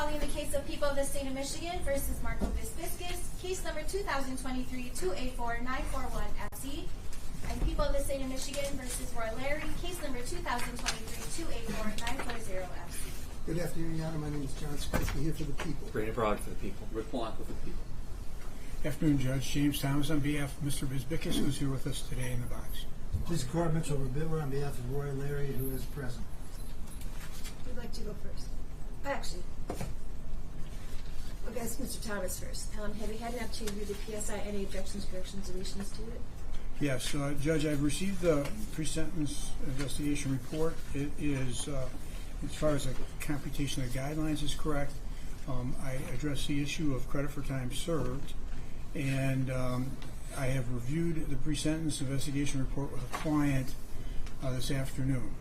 Calling the case of People of the State of Michigan versus Marco Bisbikis, case number 2023-284-941-FC, and People of the State of Michigan versus Roy Larry, case number 2023-284-940-FC. Good afternoon, Your Honor. My name is John Spitzky, here for the people. Brandon Broad for the people. Rick Blanco for the people. Afternoon, Judge. James Thomas on behalf of Mr. Bisbikis, who's here with us today in the box. Please record Mitchell Rabilla on behalf of Roy Larry, who is present. Who'd like to go first? Actually, I'll guess Mr. Thomas first. Have you had an opportunity to review the PSI? Any objections, corrections, deletions to it? Yes, Judge, I've received the pre-sentence investigation report. It is, as far as the computation of the guidelines is correct, I addressed the issue of credit for time served, and I have reviewed the pre-sentence investigation report with a client this afternoon.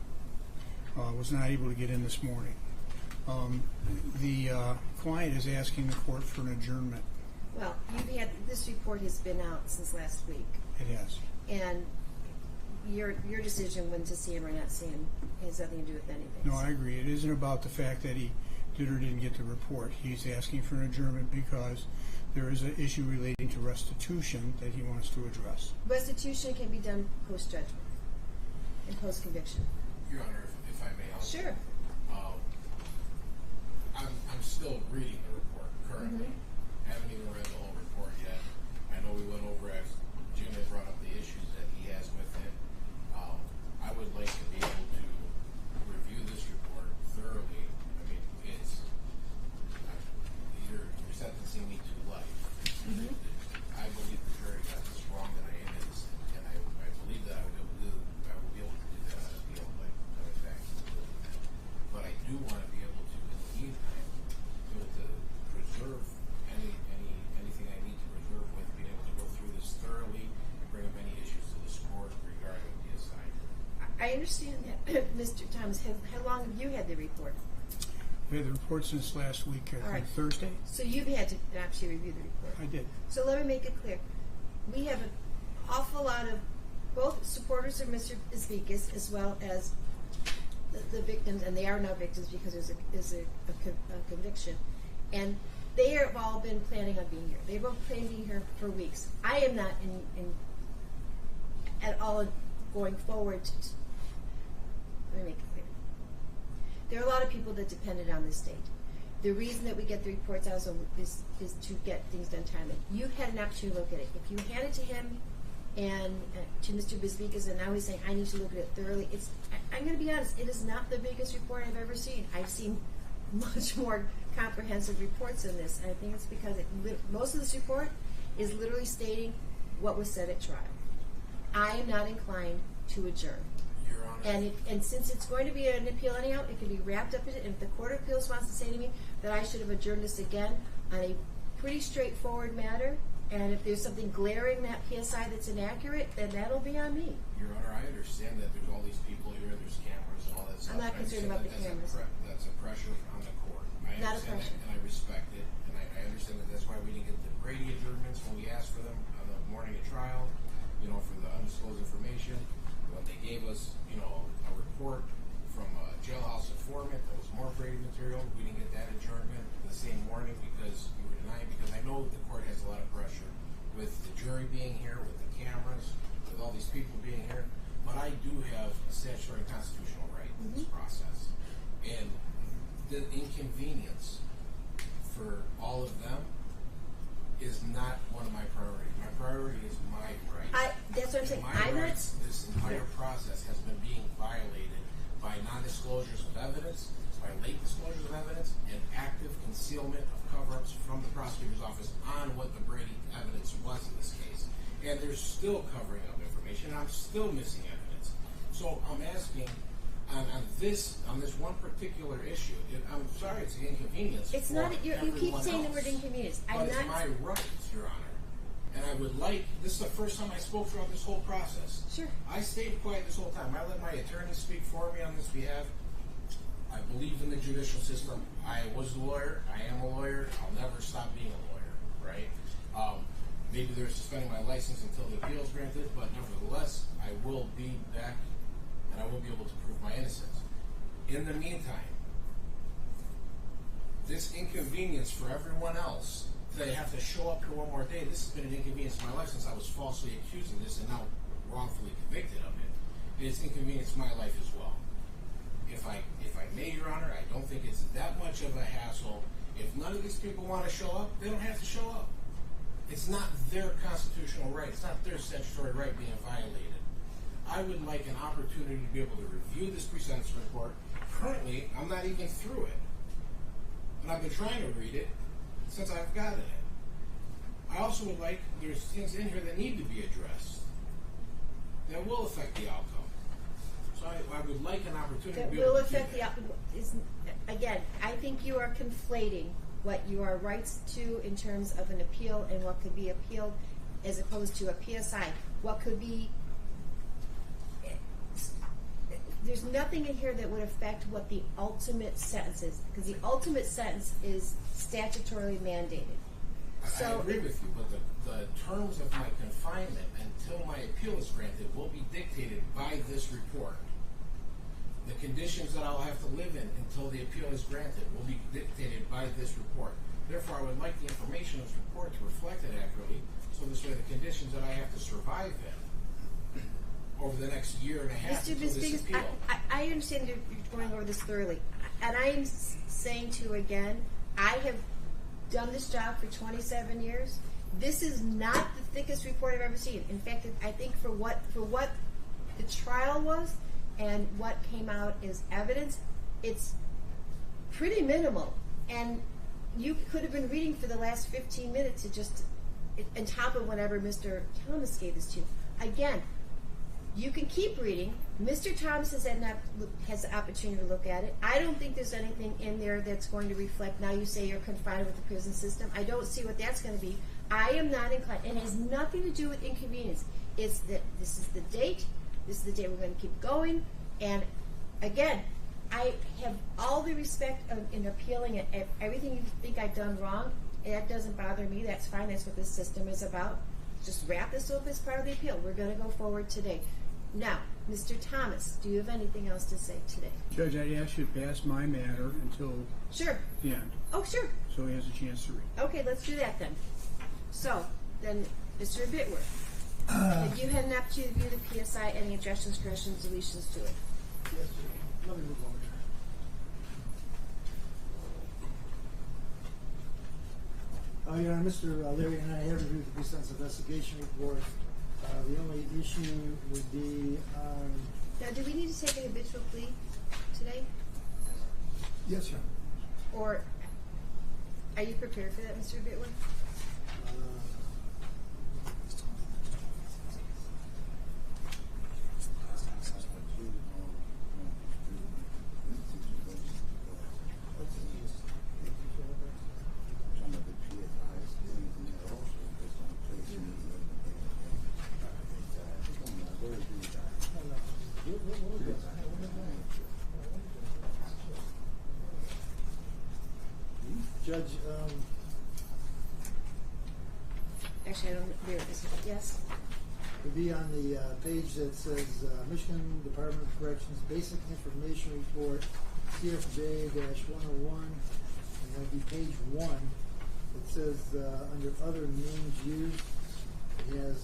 Was not able to get in this morning. The client is asking the court for an adjournment. Well, this report has been out since last week. It has. And your decision when to see him or not see him has nothing to do with anything. No, I agree. It isn't about the fact that he did or didn't get the report. He's asking for an adjournment because there is an issue relating to restitution that he wants to address. Restitution can be done post-judgment and post-conviction. Your Honor, if I may help. Sure. I'm still reading the report currently. Haven't even read the whole report yet. I know we went over, as Jim had brought up, the issues that he has with it. I would like to be able to review this report thoroughly. I mean, you're sentencing me to life. I believe the jury got this wrong, that I am innocent, and I believe that I will be able to do that on appeal, like coming back to the but I do want to be able to, in the meantime, be able to preserve anything I need to preserve with, being able to go through this thoroughly and bring up any issues to this court regarding PSI. I understand that, Mr. Thomas. How long have you had the report? We had the report since last week, I think, right. Thursday. So you've had to actually review the report. I did. So let me make it clear. We have an awful lot of both supporters of Mr. Bisbikis as well as the victims, and they are now victims because there's a conviction. And they have all been planning on being here. They've all planned on being here for weeks. I am not at all going forward let me make it clear. There are a lot of people that depended on this date. The reason that we get the reports out is to get things done timely. You've had an opportunity to look at it. If you hand it to him and to Mr. Bisbikis, and now he's saying, I need to look at it thoroughly, I'm going to be honest, it is not the biggest report I've ever seen. I've seen much more comprehensive reports than this, and I think it's because most of this report is literally stating what was said at trial. I am not inclined to adjourn. Your Honor. And since it's going to be an appeal anyhow, it can be wrapped up in it. And if the Court of Appeals wants to say to me that I should have adjourned this again on a pretty straightforward matter, and if there's something glaring that PSI that's inaccurate, then that'll be on me. Your Honor, I understand that there's all these people here, there's cameras and all that stuff. I'm not concerned about the cameras. That's a pressure on the court. I Not a understand pressure. that, and I respect it, and I understand that that's why we didn't get the Brady adjournments when we asked for them on the morning of trial, for the undisclosed information. When they gave us, a report from a jailhouse informant that was more Brady material, we didn't get that adjournment the same morning because you were denying, because I know the court has a lot of pressure with the jury being here, with the cameras, with all these people being here, but I do have a statutory and constitutional right in this process. And the inconvenience for all of them is not one of my priorities. My priority is my right. That's what I'm saying. My rights, this entire process has been being violated by non-disclosures of evidence, by late disclosures of evidence, and active concealment of cover-ups from the prosecutor's office on what the Brady evidence was in this case. And they're still covering up information, and I'm still missing evidence. So I'm asking, on this one particular issue, I'm sorry it's an inconvenience. It's not. You keep saying the word else, inconvenience. but it's my right, Your Honor. And I would like, this is the first time I spoke throughout this whole process. Sure. I stayed quiet this whole time. I let my attorney speak for me on this behalf. I believe in the judicial system. I was a lawyer. I am a lawyer. I'll never stop being a lawyer, right? Maybe they're suspending my license until the appeal is granted, but nevertheless, I will be back and I will be able to prove my innocence. In the meantime, this inconvenience for everyone else, they have to show up here one more day. This has been an inconvenience in my life since I was falsely accused of this and now wrongfully convicted of it. It's inconvenienced my life as well. If I may, Your Honor, I don't think it's that much of a hassle. If none of these people want to show up, they don't have to show up. It's not their constitutional right. It's not their statutory right being violated. I would like an opportunity to be able to review this pre-sentence report. Currently, I'm not even through it. And I've been trying to read it since I've gotten it. I also would like, there's things in here that need to be addressed that will affect the outcome. So I would like an opportunity That to be able will to do affect the that. outcome. Again, I think you are conflating what you are rights to in terms of an appeal and what could be appealed as opposed to a PSI. What could be, there's nothing in here that would affect what the ultimate sentence is, because the ultimate sentence is statutorily mandated. I agree with you, but the terms of my confinement until my appeal is granted will be dictated by this report. The conditions that I'll have to live in until the appeal is granted will be dictated by this report. Therefore, I would like the information of this report to reflect it accurately, so this way the conditions that I have to survive in over the next year and a half Mr. until this Bisbikis, appeal. I understand you're going over this thoroughly. And I am saying to you again, I have done this job for 27 years. This is not the thickest report I've ever seen. In fact, I think for what the trial was and what came out as evidence, it's pretty minimal. And you could have been reading for the last 15 minutes to just, on top of whatever Mr. Thomas gave us to you. Again, you can keep reading. Mr. Thomas has the opportunity to look at it. I don't think there's anything in there that's going to reflect, now you say you're confined with the prison system. I don't see what that's going to be. I am not inclined. It has nothing to do with inconvenience. It's that this is the date. This is the date we're going to keep going. And again, I have all the respect in appealing it. Everything you think I've done wrong, that doesn't bother me. That's fine. That's what this system is about. Just wrap this up as part of the appeal. We're going to go forward today. Now, Mr. Thomas, do you have anything else to say today? Judge, I'd ask you to pass my matter until Sure. the end, Oh, sure. so he has a chance to read. Okay, let's do that then. So, then, Mr. Bitworth, have you had an opportunity to view the PSI, any adjustments, corrections, deletions to it? Yes, sir. Let me move over there. Your Honor, Mr. Larry and I have reviewed the pre-sentence investigation report. The only issue would be Now, do we need to take an habitual plea today? yes, sir. Or are you prepared for that, Mr. Bitworth? Judge, Actually, I don't, there it is. Yes? would be on the page that says Michigan Department of Corrections Basic Information Report, CFJ-101, and that'd be page 1. It says under other names used, it has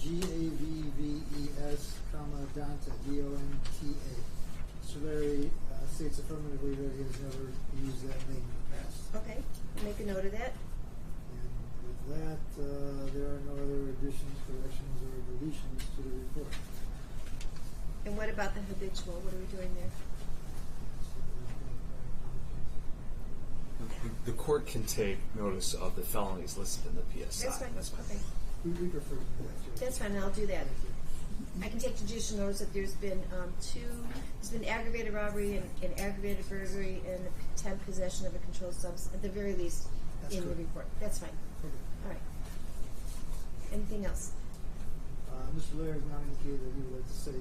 Gavves, comma, Donta, D-O-N-T-A. Mr. Larry states affirmatively that he has never used that name in the past. Okay, make a note of that. And with that, there are no other additions, corrections, or deletions to the report. And what about the habitual? What are we doing there? The court can take notice of the felonies listed in the PSI. That's fine. Okay. We prefer that. That's fine, I'll do that. I can take judicial notice that there's been there's been aggravated robbery and aggravated burglary and attempt possession of a controlled substance, at the very least, That's in correct. the report. That's fine. Okay. All right. Anything else? Mr. Larry has now indicated that he would like to say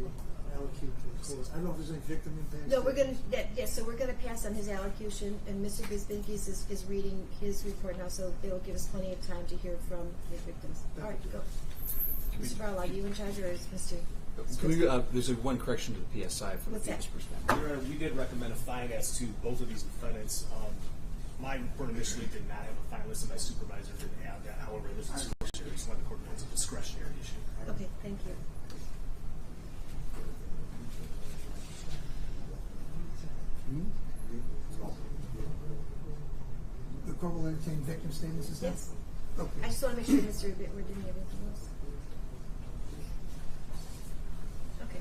allocate to the court. I don't know if there's any victim impact. No, we're going to, so we're going to pass on his allocution, and Mr. Bisbikis is reading his report now, so it'll give us plenty of time to hear from the victims. All right, go. Mr. Barlow, are you in charge, or is Mr. Can we, there's one correction to the PSI from What's the that? people's perspective. Your Honor, we did recommend a fine as to both of these defendants. My report initially did not have a fine list, and my supervisor didn't add that. However, this is discretionary, so let the court know it's a discretionary issue. Okay, thank you. The court will entertain victim statements, is that? Yes. Okay. I just want to make sure Mr. Bitwer didn't have anything else. Okay.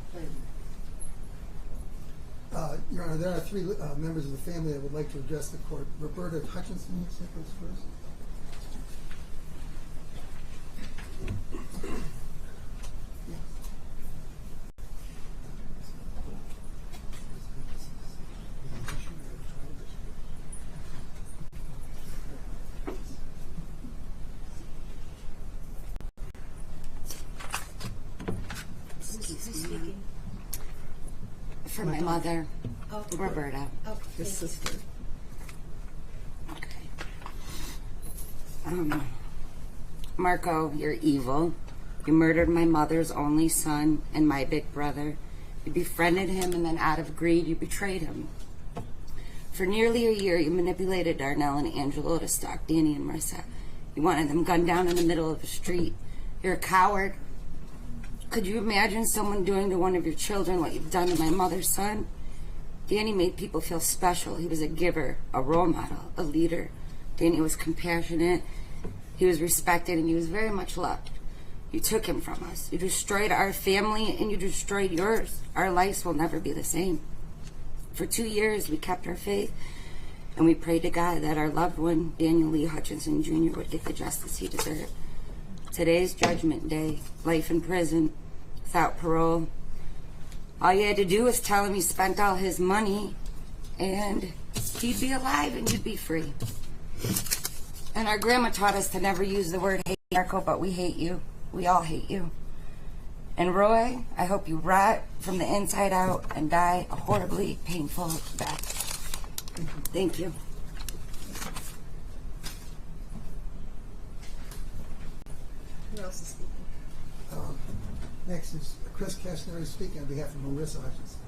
Your Honor, there are three members of the family that would like to address the court. Roberta Hutchinson, you said was first. Who's speaking? For my mother, Oh, Roberta. okay. His Thank you. sister. Okay. Marco, you're evil. You murdered my mother's only son and my big brother. You befriended him, and then out of greed, you betrayed him. For nearly a year, you manipulated Darnell and Angelo to stalk Danny and Marissa. You wanted them gunned down in the middle of the street. You're a coward. Could you imagine someone doing to one of your children what you've done to my mother's son? Danny made people feel special. He was a giver, a role model, a leader. Danny was compassionate. He was respected, and he was very much loved. You took him from us. You destroyed our family, and you destroyed yours. Our lives will never be the same. For 2 years, we kept our faith, and we prayed to God that our loved one, Daniel Lee Hutchinson Jr., would get the justice he deserved. Today's judgment day, life in prison, without parole. All you had to do was tell him he spent all his money, and he'd be alive and you'd be free. And our grandma taught us to never use the word hate, Marco, but we hate you. We all hate you. And Roy, I hope you rot from the inside out and die a horribly painful death. Thank you. Who else is speaking? Next is Chris Kastner is speaking on behalf of Marissa Hutchinson.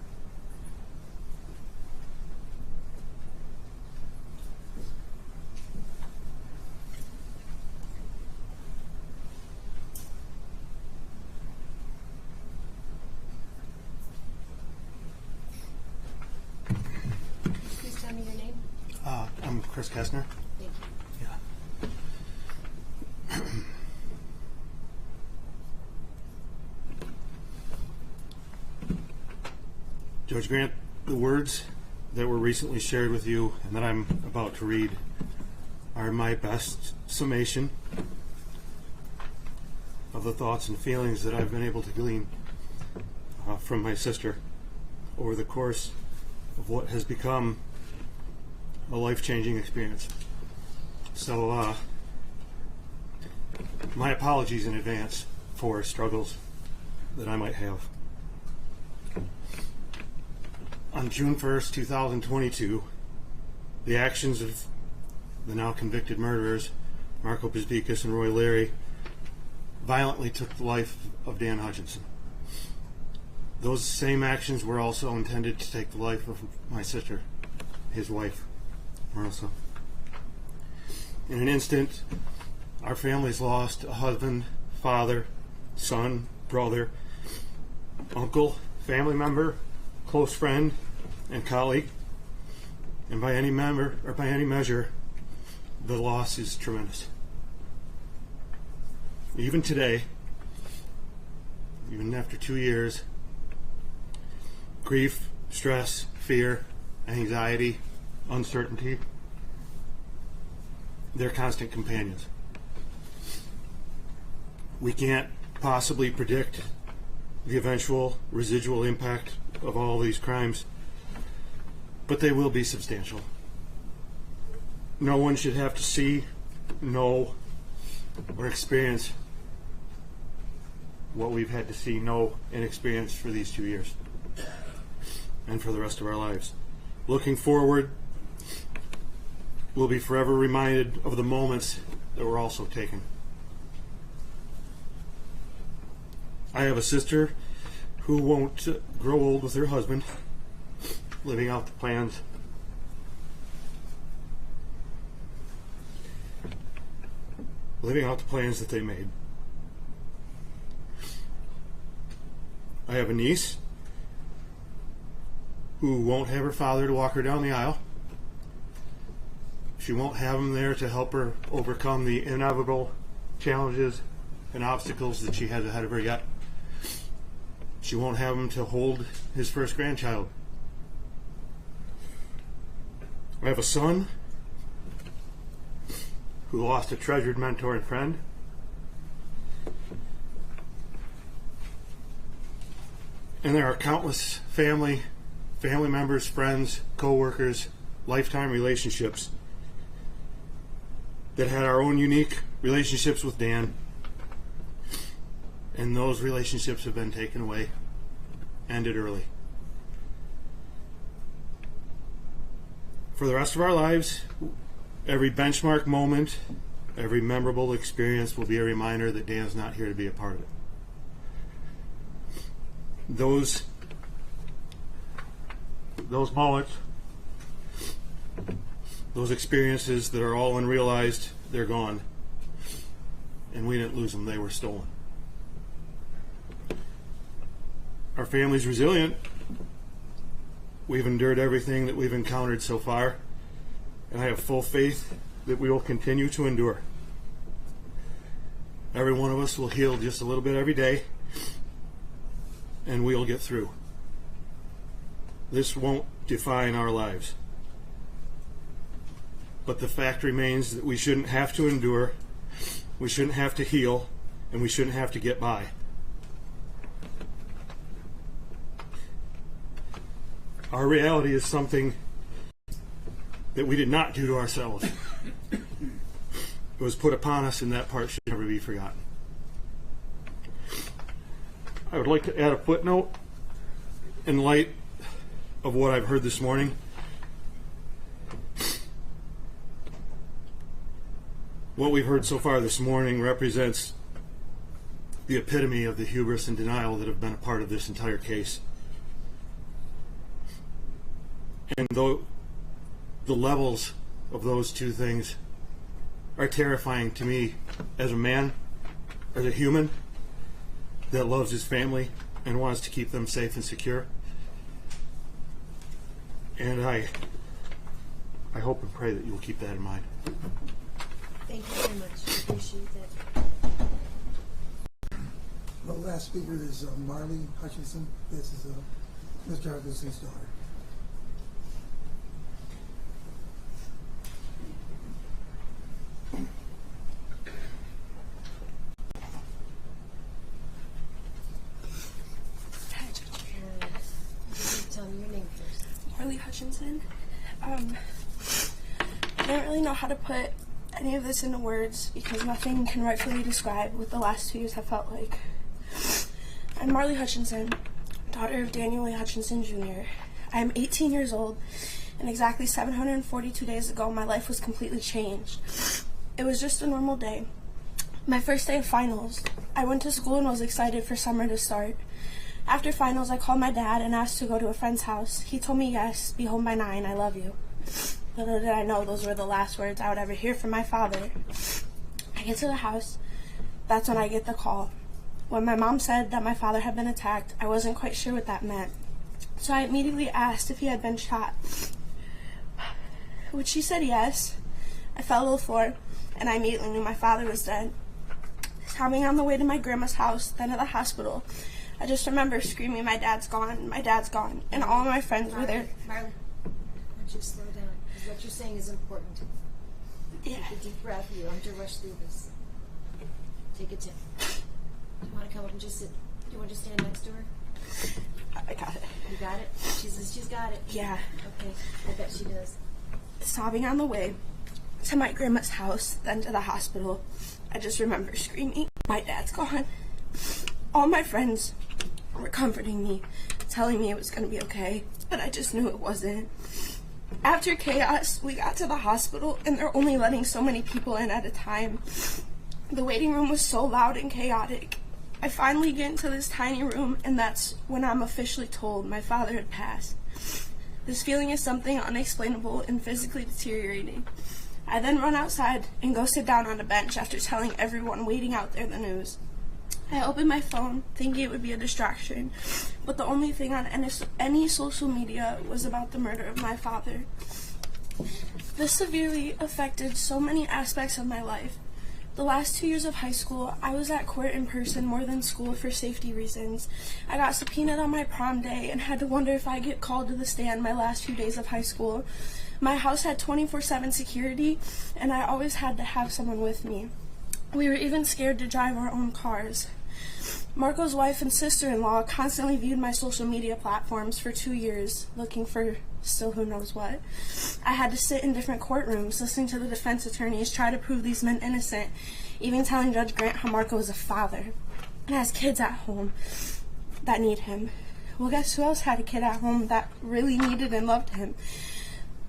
Please tell me your name. I'm Chris Kestner. Thank you. Yeah. Judge Grant, the words that were recently shared with you and that I'm about to read are my best summation of the thoughts and feelings that I've been able to glean from my sister over the course of what has become a life-changing experience. So, my apologies in advance for struggles that I might have. On June 1st, 2022, the actions of the now convicted murderers, Marco Bisbikis and Roy Larry, violently took the life of Dan Hutchinson. Those same actions were also intended to take the life of my sister, his wife, Marissa. In an instant, our families lost a husband, father, son, brother, uncle, family member, close friend, and colleague. And by any measure, the loss is tremendous. Even today, even after 2 years, grief, stress, fear, anxiety, uncertainty, they're constant companions. We can't possibly predict the eventual residual impact of all these crimes, but they will be substantial. No one should have to see, know, or experience what we've had to see, know, and experience for these 2 years and for the rest of our lives. Looking forward, we'll be forever reminded of the moments that were also taken. I have a sister who won't grow old with her husband, living out the plans living out the plans that they made. I have a niece who won't have her father to walk her down the aisle. She won't have him there to help her overcome the inevitable challenges and obstacles that she has ahead of her yet. She won't have him to hold his first grandchild. I have a son who lost a treasured mentor and friend. And there are countless family members, friends, co-workers, lifetime relationships that had our own unique relationships with Dan. And those relationships have been taken away, ended early. For the rest of our lives, every benchmark moment, every memorable experience will be a reminder that Dan's not here to be a part of it. Those moments, those experiences that are all unrealized, they're gone. And we didn't lose them, they were stolen. Our family's resilient. We've endured everything that we've encountered so far, and I have full faith that we will continue to endure. Every one of us will heal just a little bit every day, and we'll get through. This won't define our lives. But the fact remains that we shouldn't have to endure, we shouldn't have to heal, and we shouldn't have to get by. Our reality is something that we did not do to ourselves. It was put upon us, and that part should never be forgotten. I would like to add a footnote in light of what I've heard this morning. What we've heard so far this morning represents the epitome of the hubris and denial that have been a part of this entire case. And though the levels of those two things are terrifying to me as a man, as a human that loves his family and wants to keep them safe and secure. And I hope and pray that you will keep that in mind. Thank you very much. I appreciate that. The last speaker is Marley Hutchinson. This is Mr. Hutchinson's daughter. Tell me your name first. Marley Hutchinson. I don't really know how to put any of this into words because nothing can rightfully describe what the last 2 years have felt like. I'm Marley Hutchinson, daughter of Daniel A. Hutchinson Jr. I am 18 years old, and exactly 742 days ago, my life was completely changed. It was just a normal day. My first day of finals. I went to school and was excited for summer to start. After finals, I called my dad and asked to go to a friend's house. He told me yes, be home by 9, I love you. Little did I know those were the last words I would ever hear from my father. I get to the house. That's when I get the call. When my mom said that my father had been attacked, I wasn't quite sure what that meant. So I immediately asked if he had been shot. When she said yes, I fell to the floor, and I immediately knew my father was dead. Coming on the way to my grandma's house, then to the hospital, I just remember screaming, my dad's gone, and all of my friends were there. Marley, I want you to slow down, because what you're saying is important. Yeah. Take a deep breath. You don't have to rush through this. Take it in. Do you want to come up and just sit? Do you want to just stand next to her? I got it. You got it? She's got it. Yeah. Okay, I bet she does. Sobbing on the way to my grandma's house, then to the hospital, I just remember screaming, my dad's gone. All my friends were comforting me, telling me it was going to be okay, but I just knew it wasn't. After chaos, we got to the hospital, and they're only letting so many people in at a time. The waiting room was so loud and chaotic. I finally get into this tiny room, and that's when I'm officially told my father had passed. This feeling is something unexplainable and physically deteriorating. I then run outside and go sit down on a bench after telling everyone waiting out there the news. I opened my phone, thinking it would be a distraction, but the only thing on any social media was about the murder of my father. This severely affected so many aspects of my life. The last 2 years of high school, I was at court in person more than school for safety reasons. I got subpoenaed on my prom day and had to wonder if I'd get called to the stand my last few days of high school. My house had 24/7 security, and I always had to have someone with me. We were even scared to drive our own cars. Marco's wife and sister-in-law constantly viewed my social media platforms for 2 years, looking for still who knows what. I had to sit in different courtrooms, listening to the defense attorneys try to prove these men innocent, even telling Judge Grant how Marco is a father and has kids at home that need him. Well, guess who else had a kid at home that really needed and loved him?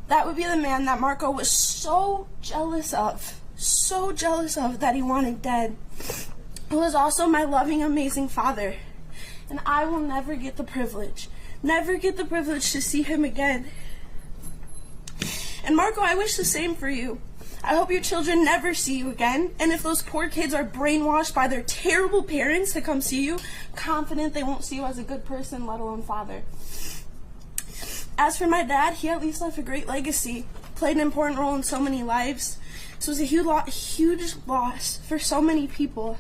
That would be the man that Marco was so jealous of that he wanted dead. It was also my loving, amazing father, and I will never get the privilege to see him again. And Marco, I wish the same for you. I hope your children never see you again, and if those poor kids are brainwashed by their terrible parents to come see you, confident they won't see you as a good person, let alone father. As for my dad, he at least left a great legacy, played an important role in so many lives. This was a huge loss for so many people.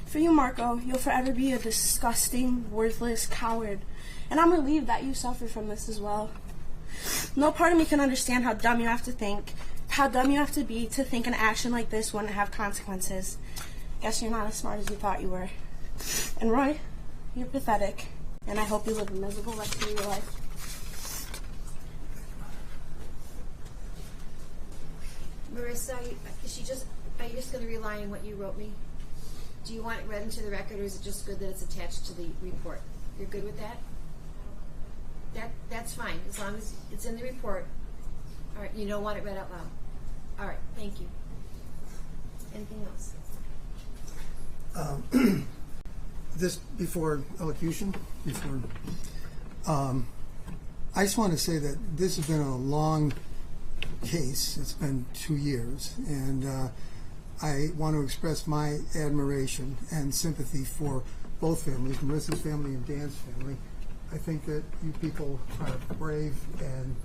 For you, Marco, you'll forever be a disgusting, worthless coward. And I'm relieved that you suffer from this as well. No part of me can understand how dumb you have to be to think an action like this wouldn't have consequences. Guess you're not as smart as you thought you were. And Roy, you're pathetic. And I hope you live a miserable rest of your life. Marissa, are you just going to rely on what you wrote me? Do you want it read into the record, or is it just good that it's attached to the report? You're good with that? That's fine, as long as it's in the report. All right, you don't want it read out loud. All right, thank you. Anything else? This before elocution, I just want to say that this has been a long case. It's been 2 years, and I want to express my admiration and sympathy for both families, Marissa's family and Dan's family. I think that you people are brave, and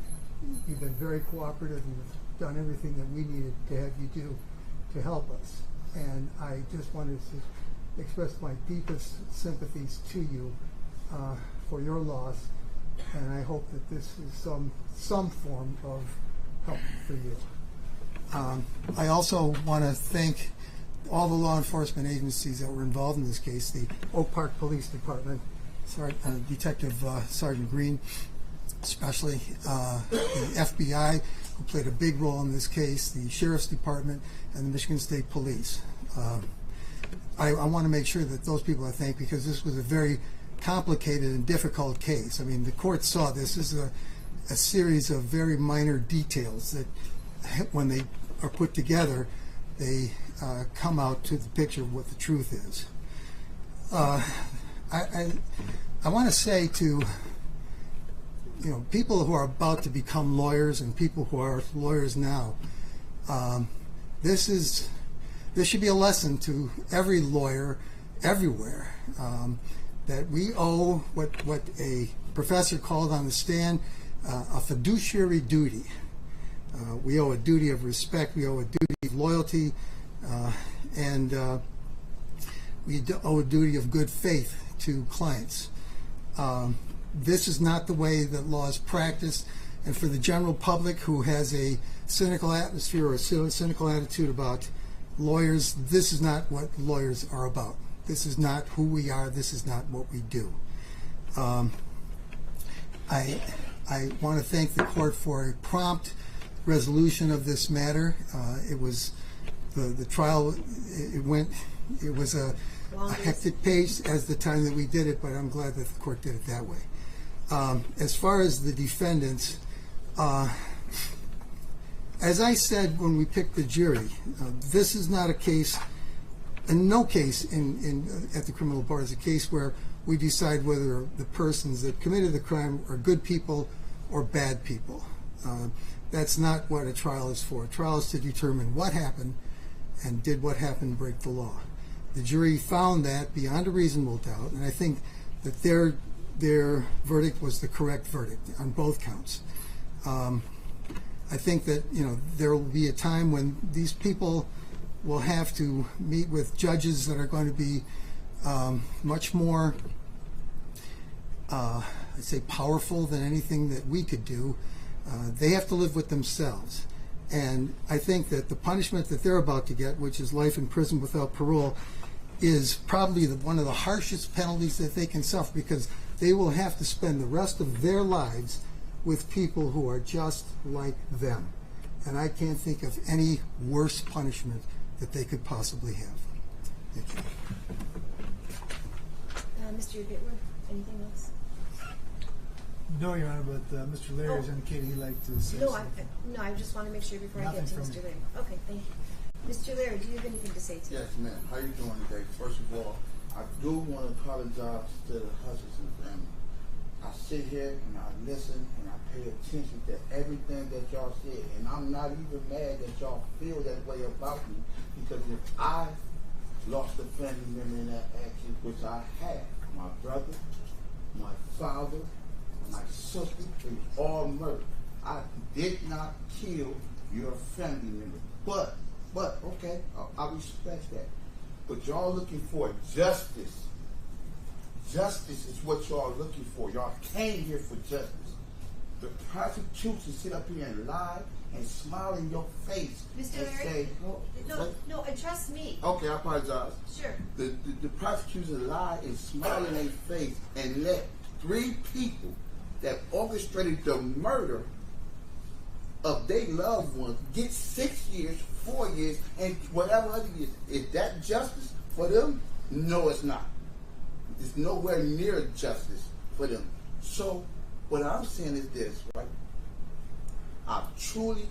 you've been very cooperative, and you've done everything that we needed to have you do to help us. And I just wanted to express my deepest sympathies to you for your loss, and I hope that this is some form of help for you. I also want to thank all the law enforcement agencies that were involved in this case, the Oak Park Police Department, Detective Sergeant Green, especially the FBI, who played a big role in this case, the Sheriff's Department, and the Michigan State Police. I want to make sure that those people are thanked, because this was a very complicated and difficult case. I mean, the court saw this as a series of very minor details that, when they are put together, they come out to the picture of what the truth is. I want to say to people who are about to become lawyers and people who are lawyers now, this should be a lesson to every lawyer everywhere, that we owe what a professor called on the stand a fiduciary duty. We owe a duty of respect, we owe a duty of loyalty, and we owe a duty of good faith to clients. This is not the way that law is practiced, and for the general public who has a cynical atmosphere or a cynical attitude about lawyers, this is not what lawyers are about. This is not who we are. This is not what we do. I want to thank the court for a prompt resolution of this matter. It was the trial. It was a hectic pace as the time that we did it, but I'm glad that the court did it that way. As far as the defendants, as I said when we picked the jury, this is not a case, and no case at the criminal bar is a case where we decide whether the persons that committed the crime are good people or bad people. That's not what a trial is for. A trial is to determine what happened and did what happened break the law. The jury found that beyond a reasonable doubt, and I think that their verdict was the correct verdict on both counts. I think that there will be a time when these people will have to meet with judges that are going to be much more, I'd say, powerful than anything that we could do. They have to live with themselves. And I think that the punishment that they're about to get, which is life in prison without parole, is probably one of the harshest penalties that they can suffer, because they will have to spend the rest of their lives with people who are just like them. And I can't think of any worse punishment that they could possibly have. Thank you. Mr. Bitworth, anything else? No, Your Honor, but Mr. Larry has indicated he'd like to say No, something. I just want to make sure before I get to Nothing from Mr. me. Larry. Okay, thank you. Mr. Larry, do you have anything to say to Yes, ma'am. How you doing today? First of all, I do want to apologize to the Hutchinson family. I sit here and I listen and I pay attention to everything that y'all said, and I'm not even mad that y'all feel that way about me, because if I lost a family member in that action, which I had, my brother, my father, my sister, it was all murder. I did not kill your family member, but okay, I respect that. But y'all looking for justice. Justice is what y'all looking for. Y'all came here for justice. The prosecution sit up here and lie and smile in your face Mr. and Larry? say, No, address me. okay, I apologize. Sure. The prosecution lie and smile in their face and let 3 people that orchestrated the murder of their loved ones get 6 years, 4 years, and whatever other years. Is that justice for them? No, it's not. It's nowhere near justice for them. So what I'm saying is this, right? I truly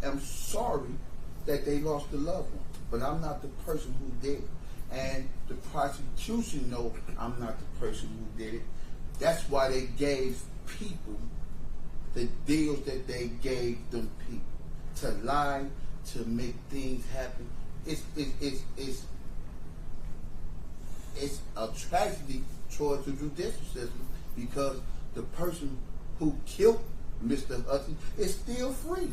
am sorry that they lost a loved one, but I'm not the person who did it. And the prosecution know I'm not the person who did it. That's why they gave people the deals that they gave them people, to lie, to make things happen. It's a tragedy towards the judicial system, because the person who killed Mr. Hudson is still free.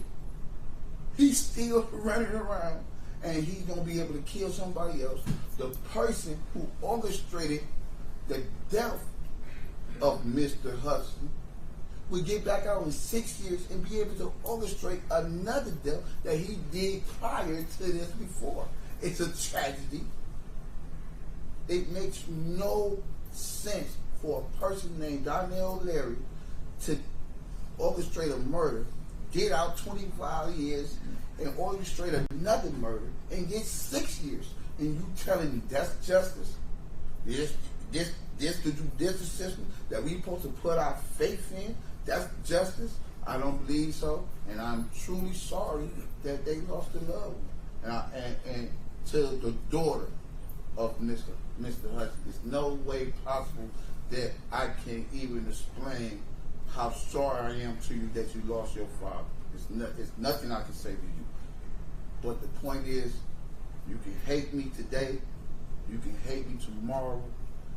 He's still running around, and he's going to be able to kill somebody else. The person who orchestrated the death of Mr. Hudson will get back out in 6 years and be able to orchestrate another death that he did prior to this before. It's a tragedy. It makes no sense for a person named Dan Hutch Larry to orchestrate a murder, get out 25 years, and orchestrate another murder and get 6 years. And you telling me that's justice? This the judicial system that we supposed to put our faith in? That's justice? I don't believe so, and I'm truly sorry that they lost a loved one. And to the daughter of Mr. Hutchinson, there's no way possible that I can even explain how sorry I am to you that you lost your father. It's nothing I can say to you. But the point is, you can hate me today, you can hate me tomorrow,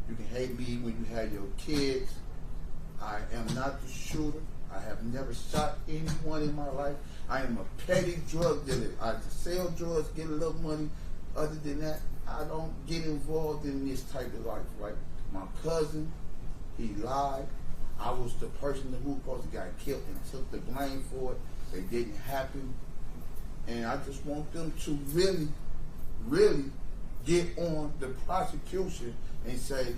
you can hate me when you have your kids. I am not the shooter. I have never shot anyone in my life. I am a petty drug dealer. I sell drugs, get a little money. Other than that, I don't get involved in this type of life, right? My cousin, he lied. I was the person who supposed to got killed and took the blame for it. It didn't happen. And I just want them to really, really get on the prosecution and say,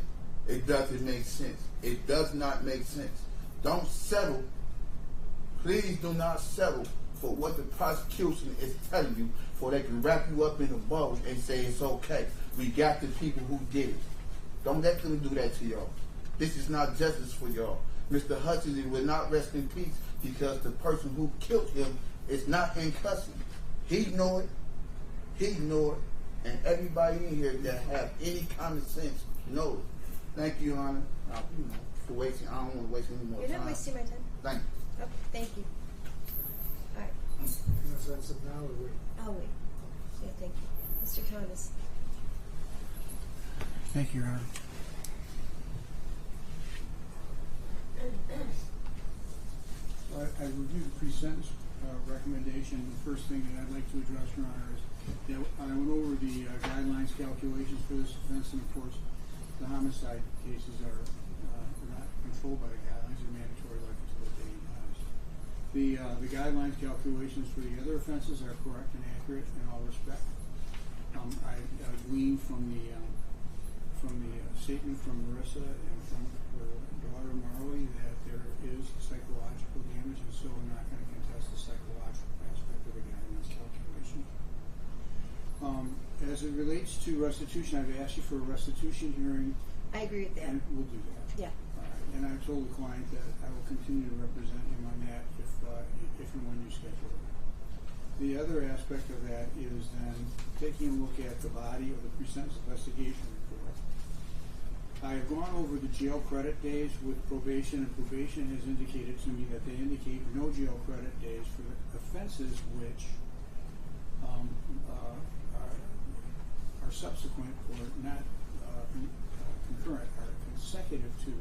it doesn't make sense. It does not make sense. Don't settle. Please do not settle for what the prosecution is telling you, for they can wrap you up in a bow and say it's okay. We got the people who did it. Don't let them do that to y'all. This is not justice for y'all. Mr. Hutchinson will not rest in peace because the person who killed him is not in custody. He know it. He know it. And everybody in here that have any common sense knows it. Thank you, Your Honor, for wasting. I don't want to waste any more time. You're not wasting my time. Thank you. Okay, thank you. All right. You want to set this up now or wait? I'll wait. Yeah, thank you. Mr. Thomas. Thank you, Your Honor. I reviewed the pre-sentence recommendation. The first thing that I'd like to address, Your Honor, is I went over the guidelines calculations for this offense, and of course, the homicide cases are not controlled by the guidelines; they're mandatory, like it's what they the guidelines calculations for the other offenses are correct and accurate in all respect. I gleaned from the statement from Marissa and from her daughter Marley that there is psychological damage, and so I'm not going to contest the psychological aspect of the guidelines calculation. As it relates to restitution, I've asked you for a restitution hearing. I agree with that. And we'll do that. Yeah. And I've told the client that I will continue to represent him on that if and when you schedule it. The other aspect of that is then taking a look at the body of the pre-sentence investigation report. I have gone over the jail credit days with probation, and probation has indicated to me that they indicate no jail credit days for offenses which are subsequent or not concurrent, are consecutive to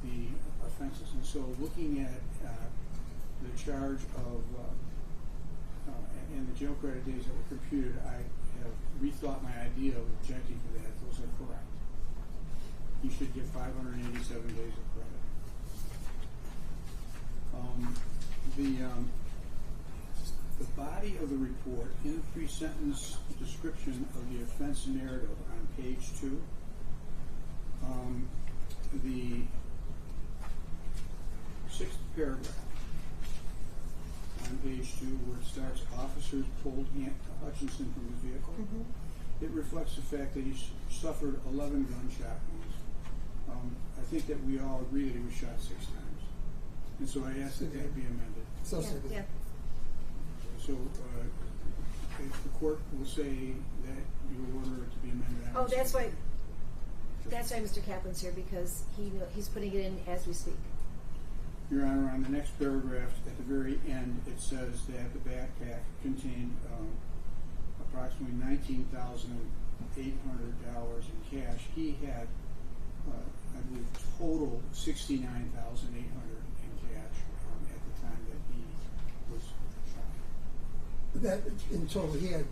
the offenses. And so looking at the charge of and the jail credit days that were computed, I have rethought my idea of objecting to that. Those are correct. You should get 587 days of credit. The body of the report in the pre-sentence description of the offense narrative on page 2, the 6th paragraph on page 2, where it starts, officers pulled Hutchinson from his vehicle. Mm-hmm. It reflects the fact that he suffered 11 gunshot wounds. I think that we all agree that he was shot 6 times. And so I asked that that be amended. So Yeah. So if the court will say that you order it to be amended. Oh, that's why Mr. Kaplan's here, because he's putting it in as we speak. Your Honor, on the next paragraph, at the very end, it says that the backpack contained approximately $19,800 in cash. He had, I believe, total $69,800 in cash at the time that he was shot. That in total, he had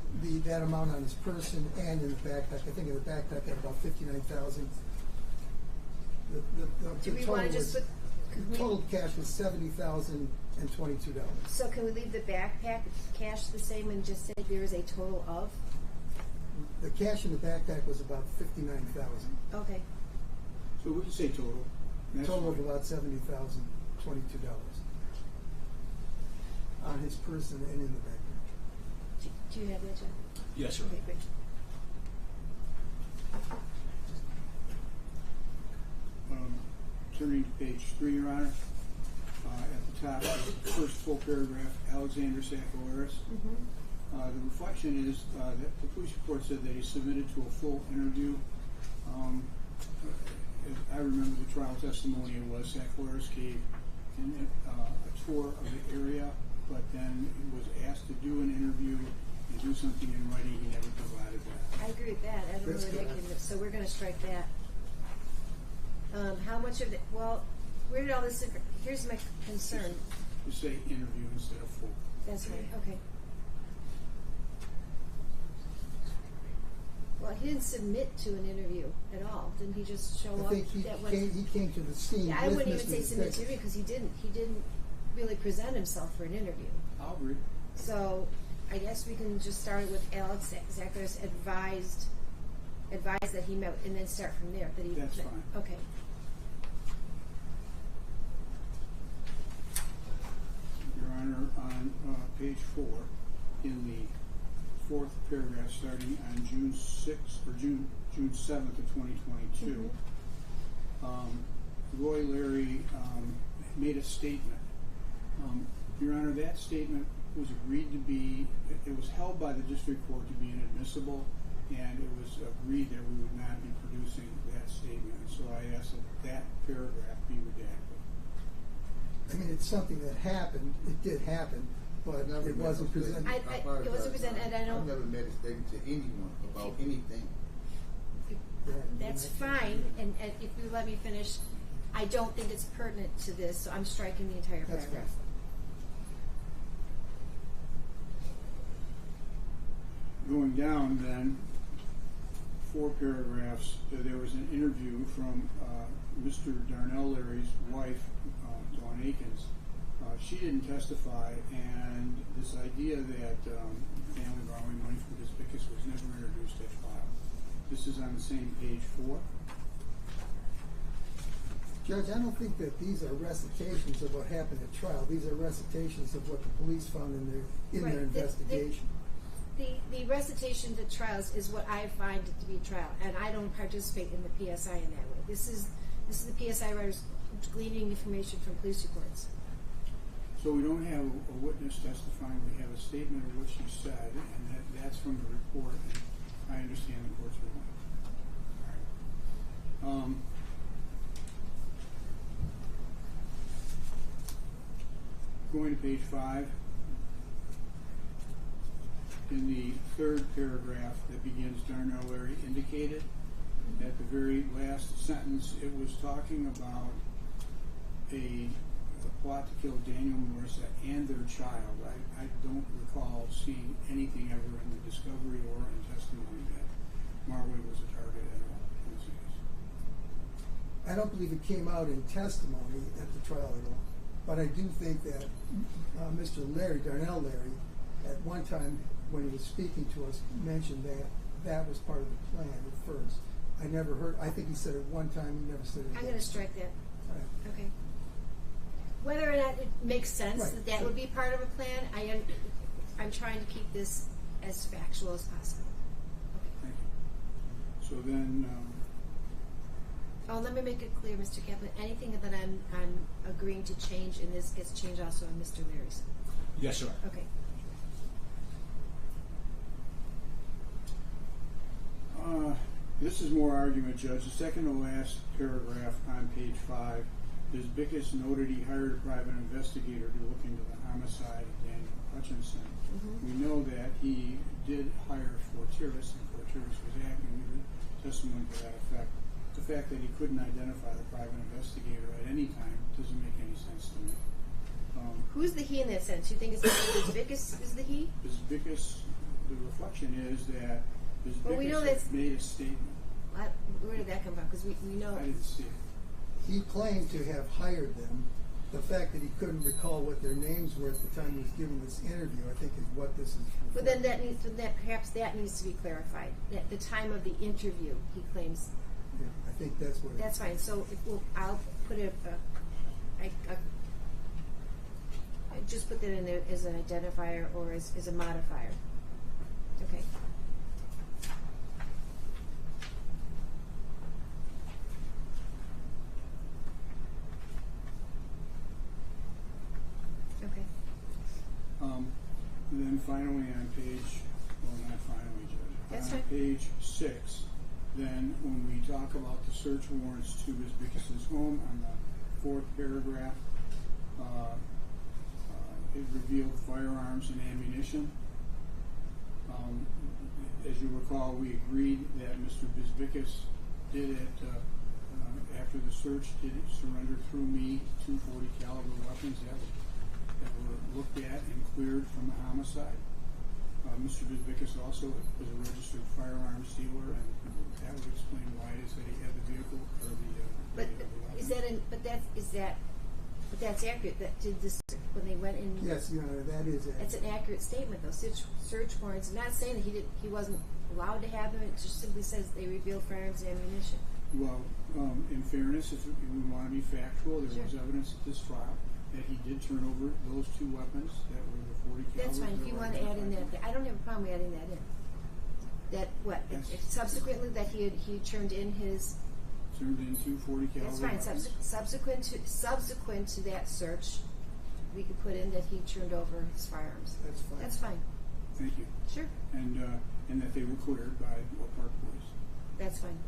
that amount on his person and in the backpack. I think in the backpack had about $59,000. Do we want to just put? The total cash was $70,022. So can we leave the backpack cash the same and just say there is a total of? The cash in the backpack was about $59,000. Okay. So we can say total. Total of about $70,022 on his person and in the backpack. Do you have that, John? Yes, sir. Okay, great. Turning to page 3, Your Honor, at the top, the first full paragraph, Alexander Sakalaris. Mm-hmm. The reflection is that the police report said that he submitted to a full interview. As I remember the trial testimony, it was Sakalaris gave a tour of the area, but then he was asked to do an interview and do something in writing. He never provided that. I agree with that. I don't know where that came from. So we're going to strike that. How much of it? Well, where did all this? Here's my concern. Just say interview instead of full. That's right. Okay. Well, he didn't submit to an interview at all. Didn't he just show up? I think he came to the scene. Yeah, I with wouldn't even Mr. say submit to interview because he didn't really present himself for an interview. I'll agree. So I guess we can just start with Alex Zacharias advised that he met, and then start from there. That he That's met. fine. Okay. Your Honor, on page 4, in the 4th paragraph, starting on June 6th or June 7th of 2022, Roy Larry made a statement. Your Honor, that statement was agreed to be. It was held by the district court to be inadmissible, and it was agreed that we would not be producing that statement. And so I asked that paragraph be redacted. I mean, it's something that happened. It did happen, but Never it met wasn't a statement. presented. It wasn't presented, and I don't. I've never made a statement to anyone about anything. That's fine, and if you let me finish, I don't think it's pertinent to this, so I'm striking the entire That's paragraph. Going down then, 4 paragraphs, there was an interview from Mr. Darnell Larry's wife, Dawn Akins. She didn't testify, and this idea that family borrowing money from Bisbikis was never introduced at trial. This is on the same page 4. Judge, I don't think that these are recitations of what happened at trial. These are recitations of what the police found in their Right. investigation. The recitation to trials is what I find it to be a trial, and I don't participate in the PSI in that way. This is the PSI writers gleaning information from police reports. So we don't have a witness testifying, we have a statement of what she said, and that's from the report, and I understand the court's ruling. All right. Going to page 5, in the 3rd paragraph that begins, Darnell Larry indicated, at the very last sentence, it was talking about a plot to kill Daniel Marissa and their child. I don't recall seeing anything ever in the discovery or in testimony that Marway was a target at all in this case. I don't believe it came out in testimony at the trial at all, but I do think that Mr. Larry, Darnell Larry, at one time when he was speaking to us, mentioned that that was part of the plan at first. I never heard. I think he said it one time. He never said it again. I'm going to strike that. All right. Okay. Whether or not it makes sense Right. that would be part of a plan, I'm trying to keep this as factual as possible. Okay. Thank you. So then, Oh, let me make it clear, Mr. Kaplan. Anything that I'm agreeing to change in this gets changed also in Mr. Leary's. Yes, sir. Okay. this is more argument, Judge. The second to last paragraph on page 5 is Bisbikis noted he hired a private investigator to look into the homicide of Daniel Hutchinson. Mm-hmm. We know that he did hire Fortiris, and Fortiris was acting with testimony to that effect. The fact that he couldn't identify the private investigator at any time doesn't make any sense to me. Who's the he in that sense? You think it's Bisbikis is the he? Bisbikis, the reflection is that Well, we know Bisbikis that's- made a statement. Where did that come from? Because we know. I didn't see it. He claimed to have hired them. The fact that he couldn't recall what their names were at the time he was giving this interview, I think, is what this is. But then perhaps that needs to be clarified. At the time of the interview, he claims. Yeah, I think that's what. That's fine. So I'll put it. I just put that in there as an identifier or as a modifier. Okay. Okay. And then finally on page, well, not finally, Judge. That's on fine. page 6, then when we talk about the search warrants to Bisbikis' home on the 4th paragraph, it revealed firearms and ammunition. As you recall, we agreed that Mr. Bisbikis did it after the search, did surrender through me 240 caliber weapons that were looked at and cleared from the homicide. Mr. Bisbikis also was a registered firearms dealer, and that would explain why it is that he had the vehicle or the. But is that But that's accurate. That did this when they went in. Yes, Your Honor, that is accurate. That's an accurate statement, though. Search warrants. I'm not saying that he wasn't allowed to have them. It just simply says they revealed firearms and ammunition. Well, in fairness, if we want to be factual, there was Sure. evidence at this trial that he did turn over those 2 weapons that were the 40 caliber. That's fine. If you want to add in that, I don't have a problem adding that in. That what? Yes. If subsequently that he turned in his. Turned in 2 40 caliber. That's fine. weapons. Subsequent to that search, we could put in that he turned over his firearms. That's fine. That's fine. Thank you. Sure. And that they were cleared by Oak Park Police. That's fine.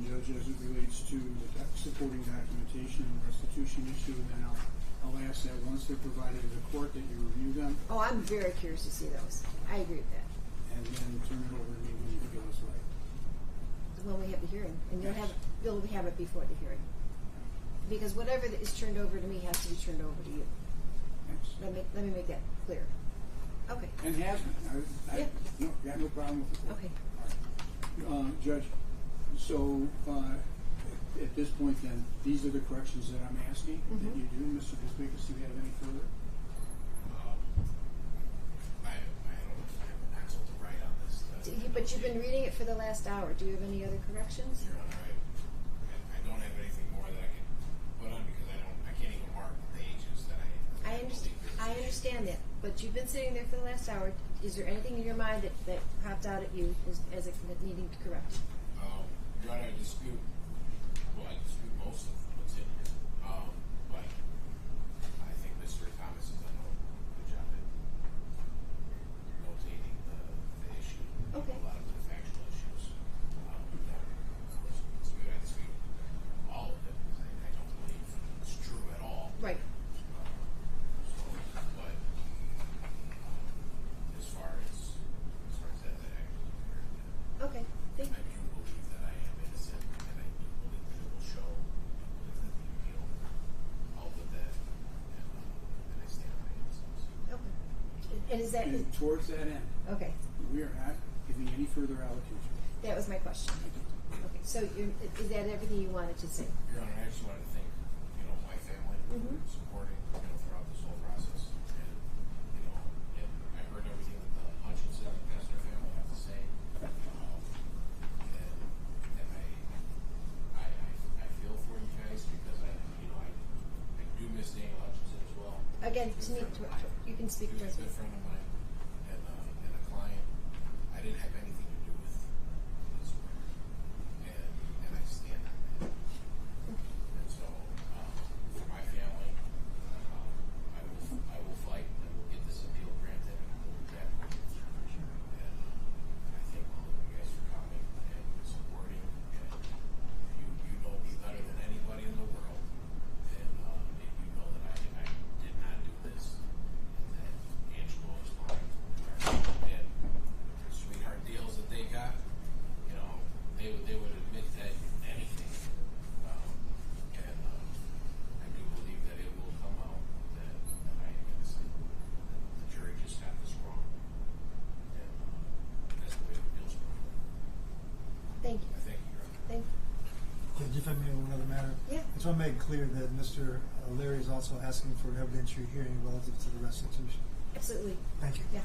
then, Judge, as it relates to the supporting documentation and restitution issue, then I'll ask that once they're provided to the court that you review them, Oh, I'm very curious to see those. I agree with that. and then turn it over to me when you feel it's right. When we have the hearing, and you'll Yes. have it before the hearing. Because whatever that is turned over to me has to be turned over to you. Thanks. Let me make that clear. Okay. And has been. I Yeah. no, got no problem with the court. Okay. All right. Judge, so at this point then, these are the corrections that I'm asking that you do. Mr. Bisbikis, do you have any further? I don't have an axle to write on this. But you've been reading it for the last hour. Do you have any other corrections? Your Honor, I don't have anything more that I can put on because I can't even mark the pages that I understand that, but you've been sitting there for the last hour. Is there anything in your mind that popped out at you as needing to correct? Your Honor, I dispute most of what's in here. But I think Mr. Thomas has done a good job at notating the issue. Okay. A lot of the factual issues. That, of course, I dispute all of it because I don't believe it's true at all. Right. But as far as that I Okay. Thank do believe that I am innocent, and I do believe that it will show. I believe that the appeal, all of that, and I stand on my innocence. Okay. And is that And towards that end, okay? we are not giving any further allocation. That was my question. Okay. So is that everything you wanted to say? Your Honor, I just wanted to thank, my family for supporting, throughout this whole process. And, and I heard everything that the Hutchinson and Pastor family have to say. And I feel for you guys because I do miss Daniel Hutchinson as well. Again, He's a good friend of mine. you can speak He was to a good friend of mine and a client. I didn't have anything to do with his work. And I stand on that. And so, for my family, I will fight and I will get this appeal granted and I will be back. And I thank all of you guys for coming and supporting. And you know me better than anybody in the world. And you know that I did not do this. And that Angelo is lying. And the sweetheart deals that they got, they would admit that anything. And I do believe that it will come out that I am innocent. The jury just got this wrong. And that's the way the appeals work. Thank you. I thank you, Your Honor. Thank you. Judge, if I may, one other matter. Yeah. I just want to make clear that Mr. Larry is also asking for an evidentiary hearing relative to the restitution. Absolutely. Thank you. Yeah.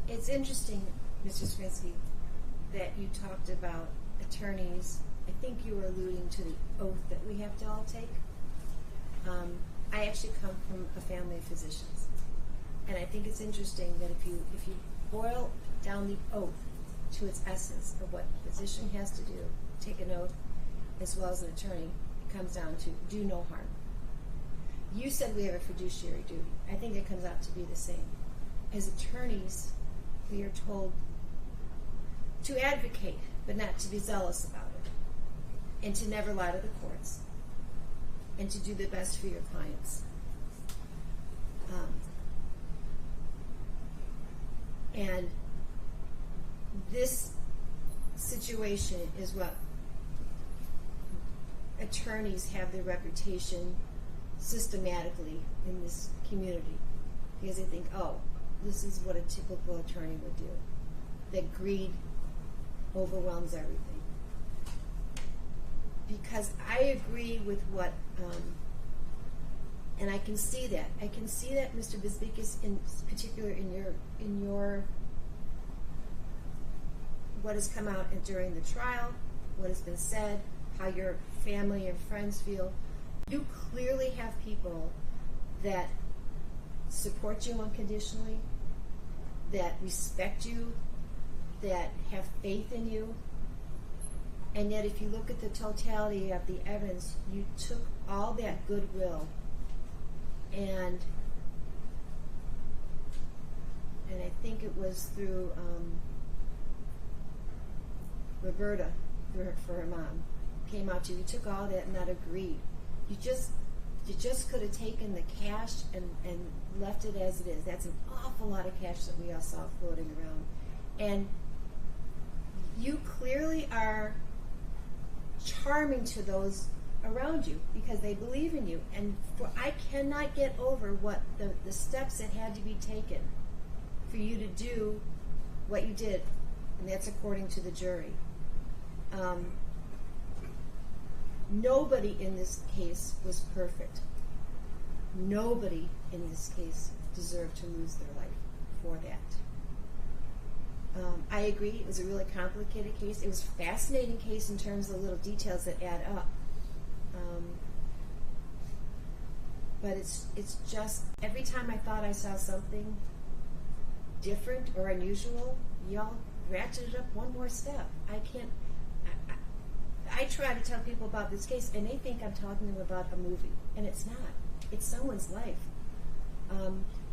It's interesting, Mr. Swinsky, that you talked about attorneys. I think you were alluding to the oath that we have to all take. I actually come from a family of physicians, and I think it's interesting that if you boil down the oath to its essence of what a physician has to do, take an oath, as well as an attorney, it comes down to do no harm. You said we have a fiduciary duty. I think it comes out to be the same. As attorneys, we are told to advocate, but not to be zealous about it, and to never lie to the courts, and to do the best for your clients. And this situation is what attorneys have their reputation systematically in this community, because they think, oh, this is what a typical attorney would do. That greed overwhelms everything. Because I agree with what, and I can see that. I can see that, Mr. Bisbikis, in particular in your what has come out during the trial, what has been said, how your family and friends feel. You clearly have people that support you unconditionally, that respect you, that have faith in you, and yet if you look at the totality of the evidence, you took all that goodwill and and I think it was through Roberta, for her mom, came out to you. You took all that and not agreed. You just could have taken the cash and left it as it is. That's an awful lot of cash that we all saw floating around. And you clearly are charming to those around you because they believe in you. And I cannot get over what the steps that had to be taken for you to do what you did, and that's according to the jury. Nobody in this case was perfect. Nobody in this case deserved to lose their life for that. I agree, it was a really complicated case. It was a fascinating case in terms of the little details that add up. But it's just, every time I thought I saw something different or unusual, y'all ratcheted up one more step. I try to tell people about this case, and they think I'm talking to them about a movie, and it's not. It's someone's life.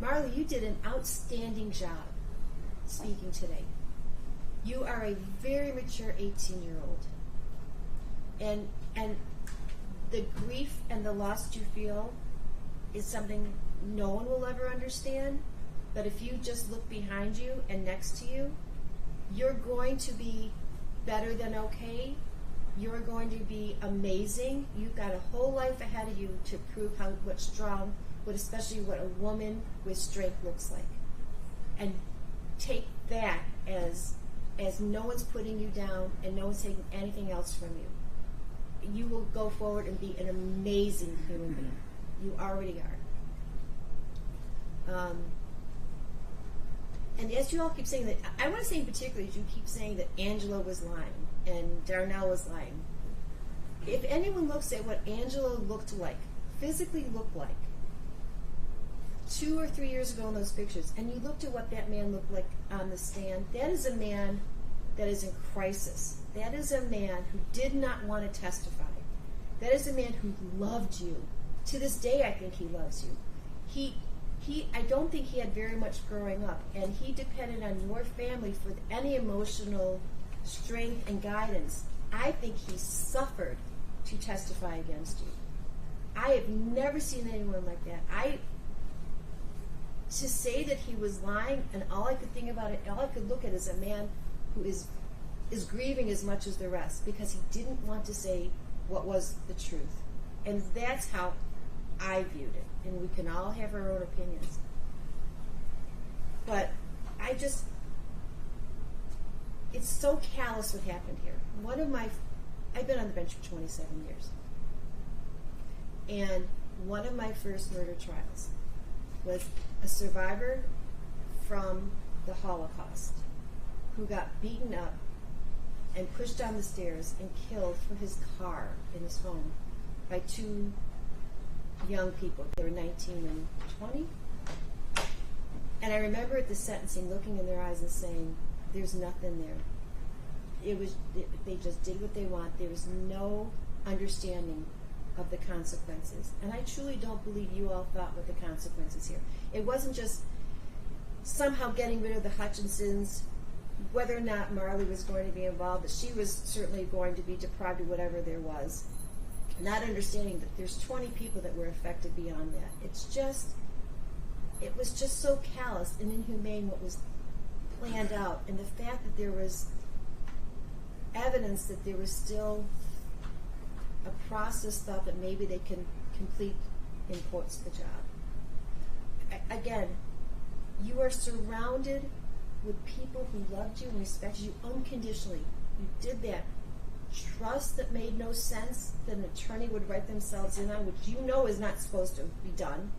Marley, you did an outstanding job speaking today. You are a very mature 18-year-old. And the grief and the loss you feel is something no one will ever understand, but if you just look behind you and next to you, you're going to be better than okay. You're going to be amazing. You've got a whole life ahead of you to prove especially what a woman with strength looks like. And take that as no one's putting you down and no one's taking anything else from you. You will go forward and be an amazing human being. You already are. And as you all keep saying that, I want to say in particular, you keep saying that Angela was lying and Darnell was lying. If anyone looks at what Angela looked like, physically looked like, 2 or 3 years ago in those pictures, and you looked at what that man looked like on the stand, that is a man that is in crisis. That is a man who did not want to testify. That is a man who loved you. To this day, I think he loves you. I don't think he had very much growing up, and he depended on your family for any emotional strength and guidance. I think he suffered to testify against you. I have never seen anyone like that. To say that he was lying, and all I could think about it, all I could look at is a man who is grieving as much as the rest because he didn't want to say what was the truth. And that's how I viewed it. And we can all have our own opinions. But it's so callous what happened here. I've been on the bench for 27 years. And one of my first murder trials was a survivor from the Holocaust who got beaten up and pushed down the stairs and killed from his car in his home by 2 young people. They were 19 and 20. And I remember at the sentencing looking in their eyes and saying, there's nothing there. They just did what they want. There was no understanding of the consequences. And I truly don't believe you all thought what the consequences here. It wasn't just somehow getting rid of the Hutchinsons, whether or not Marley was going to be involved, but she was certainly going to be deprived of whatever there was. Not understanding that there's 20 people that were affected beyond that. It was just so callous and inhumane what was planned out, and the fact that there was evidence that there was still a process thought that maybe they can complete, in quotes, the job. Again, you are surrounded with people who loved you and respected you unconditionally. You did that. Trust that made no sense that an attorney would write themselves in on, which you know is not supposed to be done.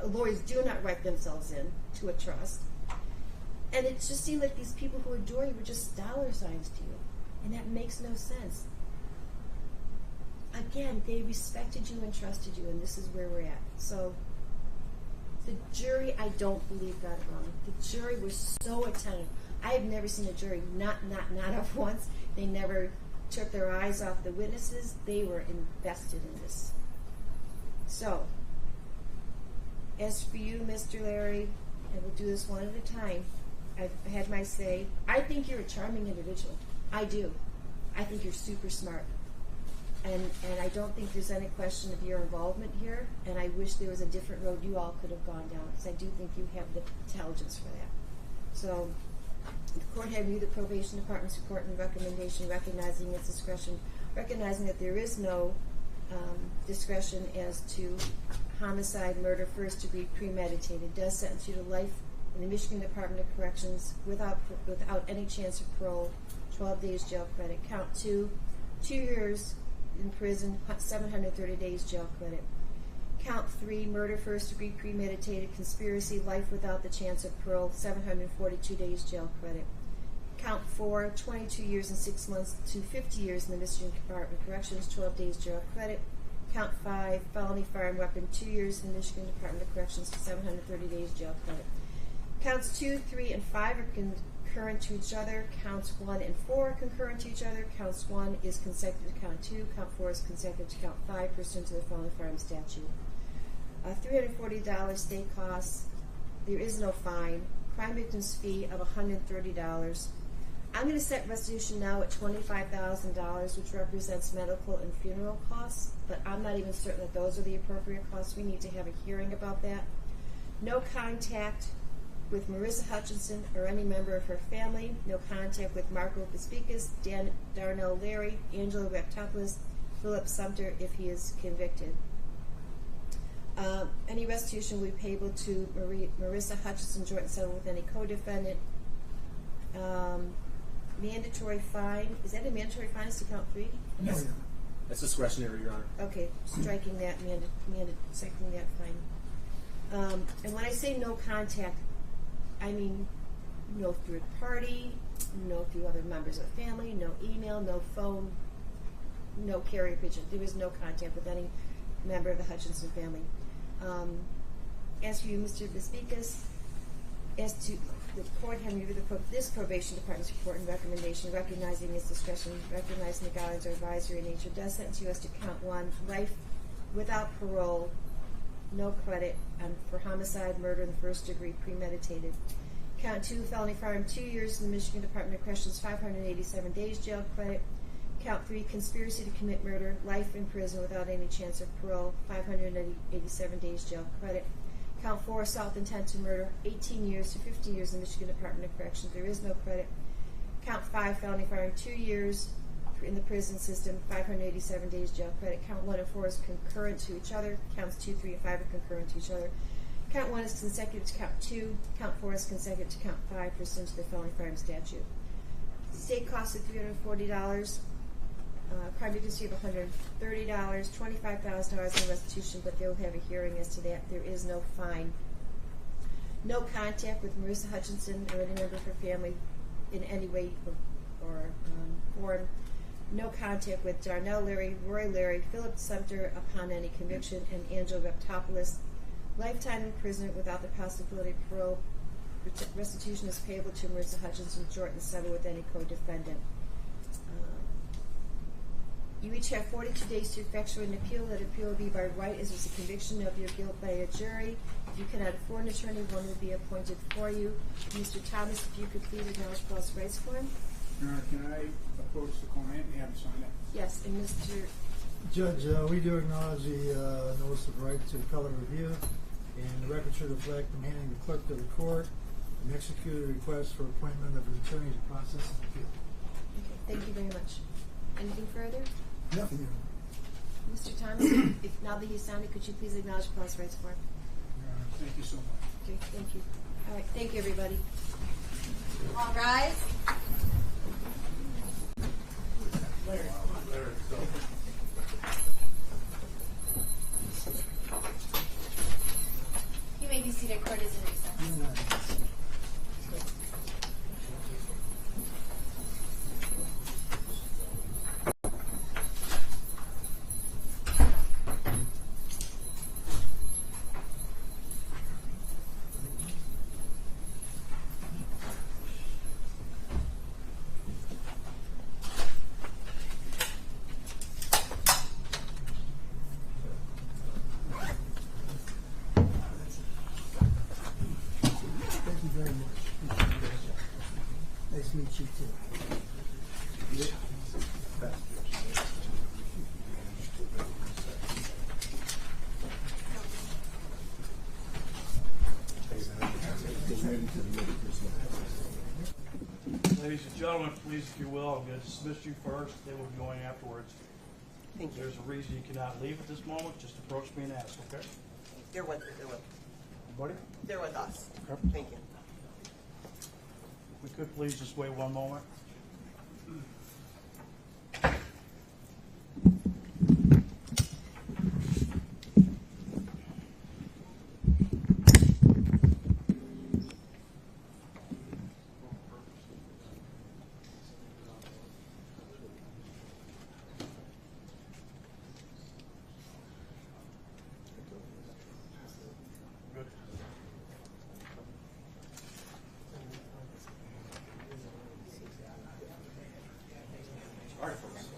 Lawyers do not write themselves in to a trust. And it just seemed like these people who adore you were just dollar signs to you. And that makes no sense. Again, they respected you and trusted you, and this is where we're at. So the jury, I don't believe, got it wrong. The jury was so attentive. I have never seen a jury not off once. They never took their eyes off the witnesses. They were invested in this. So, as for you, Mr. Larry, and we'll do this one at a time. I've had my say. I think you're a charming individual. I do. I think you're super smart. And I don't think there's any question of your involvement here, and I wish there was a different road you all could have gone down, because I do think you have the intelligence for that. So, the court had reviewed the probation department's report and recommendation, recognizing its discretion, recognizing that there is no discretion as to homicide, murder, first degree, premeditated, does sentence you to life in the Michigan Department of Corrections without any chance of parole, 12 days jail credit. Count 2, 2 years in prison, 730 days jail credit. Count 3, murder, first degree, premeditated, conspiracy, life without the chance of parole, 742 days jail credit. Count 4, 22 years and 6 months to 50 years in the Michigan Department of Corrections, 12 days jail credit. Count 5, felony firearm weapon, 2 years in the Michigan Department of Corrections, 730 days jail credit. Counts 2, 3, and 5 are concurrent to each other. Counts 1 and 4 are concurrent to each other. Counts 1 is consecutive to count 2. Count 4 is consecutive to count 5 pursuant to the felony firearm statute. $340 state costs. There is no fine. Crime victim's fee of $130. I'm going to set restitution now at $25,000, which represents medical and funeral costs, but I'm not even certain that those are the appropriate costs. We need to have a hearing about that. No contact with Marissa Hutchinson or any member of her family. No contact with Marco Bisbikis, Darnell Larry, Angelo Raptopoulos, Philip Sumter if he is convicted. Any restitution will be payable to Marissa Hutchinson, joint and several with any co-defendant. Mandatory fine. Is that a mandatory fine? Is to count 3? Yes. That's discretionary, Your Honor. Okay, striking that striking that fine. And when I say no contact, I mean no third party, no through other members of the family, no email, no phone, no carrier pigeon. There was no contact with any member of the Hutchinson family. As for you, Mr. Bisbikis, as to the court having reviewed this probation department's report and recommendation, recognizing its discretion, recognizing the guidelines are advisory in nature, does sentence you as to count 1, life without parole, no credit, for homicide, murder in the first degree, premeditated. Count 2, felony firearm, 2 years in the Michigan Department of Corrections, 587 days jail credit. Count 3, conspiracy to commit murder, life in prison without any chance of parole, 587 days jail credit. Count 4, assault intent to murder, 18 years to 50 years in the Michigan Department of Corrections. There is no credit. Count 5, felony firearm, 2 years in the prison system, 587 days jail credit. Count 1 and 4 is concurrent to each other. Counts 2, 3, and 5 are concurrent to each other. Count 1 is consecutive to count 2. Count 4 is consecutive to count 5 pursuant to the felony firearm statute. State costs of $340. Crime victims fee of $130, $25,000 in restitution, but they'll have a hearing as to that. There is no fine. No contact with Marissa Hutchinson or any member of her family in any way or form. No contact with Darnell Larry, Roy Larry, Philip Sumter upon any conviction, and Angelo Raptopoulos. Lifetime imprisonment without the possibility of parole. Restitution is payable to Marissa Hutchinson, joint and several with any co-defendant. You each have 42 days to effectuate an appeal. That appeal will be by right as is a conviction of your guilt by a jury. If you cannot afford an attorney, one will be appointed for you. Mr. Thomas, if you could please acknowledge Paul's rights for him. Can I approach the client and have him sign it? Yes, and Mr. Judge, we do acknowledge the notice of right to appellate review, and the record should reflect I'm handing the clerk to the court and execute a request for appointment of an attorney to process the appeal. Okay, thank you very much. Anything further? Nothing. Mr. Thomas, if now that he's signed it, could you please acknowledge Paul's rights for him? Thank you so much. Okay, thank you. All right, thank you, everybody. All rise. You may be seated. Court is in recess. Ladies and gentlemen, please, if you will, I'm going to dismiss you first. They will join afterwards. Thank you. There's a reason you cannot leave at this moment. Just approach me and ask, okay? They're with Buddy? They're with us. Okay. Thank you. If we could please just wait one moment. Good. All right, folks.